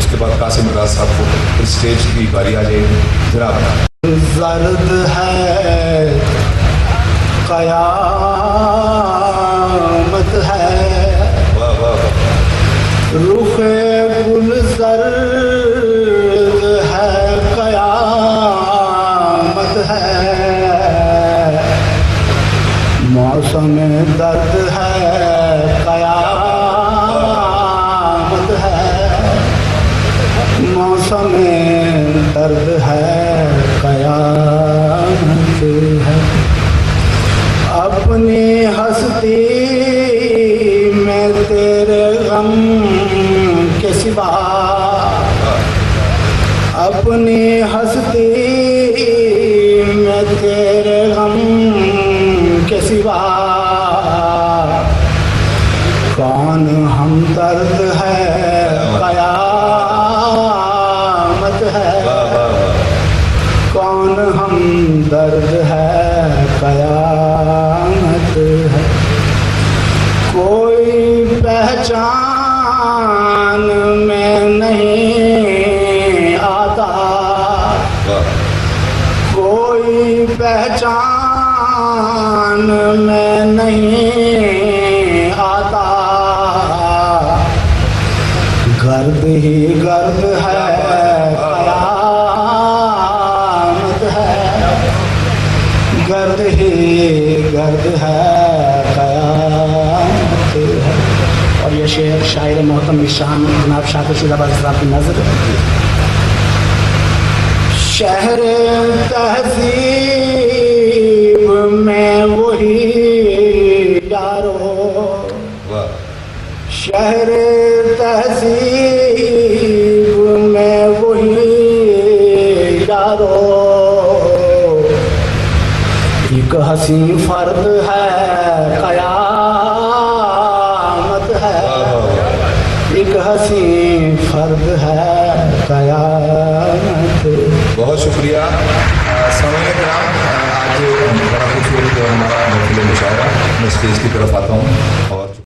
اس کے بعد قاسم راز صاحب کو اسٹیج کی باری آ جائے گی. جناب زرد ہے قیامت ہے، واہ واہ واہ. رخ گل زرد ہے قیامت ہے، موسم درد ہے قیامت ہے، موسم درد ہے قیامت ہے. اپنی ہستی میں تیرے غم کے سوا، اپنی ہستی میں تیرے غم کے سوا، کون ہمدرد ہے قیامت ہے، کون ہمدرد ہے قیامت ہے. کوئی پہچان میں نہیں آتا، کوئی پہچان میں نہیں آتا، گرد ہی گرد ہے قیامت ہے، گرد ہی گرد ہے قیامت ہے. اور یہ شعر شاعر محترم شان جناب شاکر شیرازی صاحب کی نظر. شہر تہذیب میں وہی یارو، شہر تہذیب میں وہی یارو، ایک حسین فرد ہے قیامت ہے، ایک حسین فرد ہے قیامت. بہت شکریہ. سامعین کرام، آج بڑا خوبصورت ہمارا محفل مشاعرہ. میں اسٹیج کی طرف آتا ہوں اور